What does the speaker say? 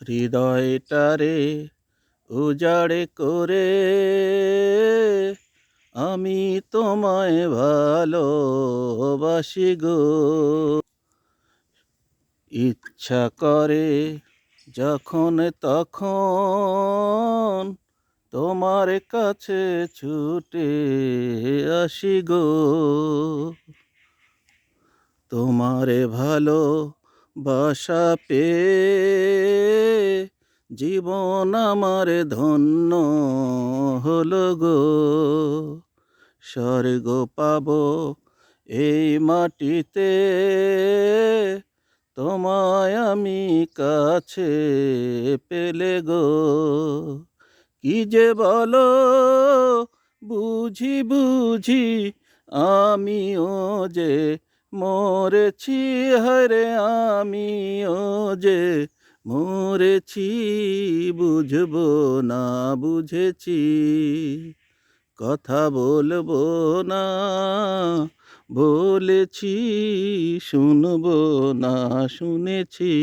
হৃদয়টারে উজাড় করে আমি তোমায় ভালোবাসি গো। ইচ্ছা করে যখন তখন তোমার কাছে ছুটে আসি গো। তোমারে ভালো বাসা পেয়ে জীবন আমার ধন্য হলো গো। স্বর্গ পাবো এই মাটিতে তোমায় আমি কাছে পেলে গো। কি যে বলো বুঝি বুঝি আমিও যে মরেছি, হরে আমিও যে মরেছি, বুঝবো না বুঝেছি, কথা বলবো না বলেছি, শুনবো না শুনেছি।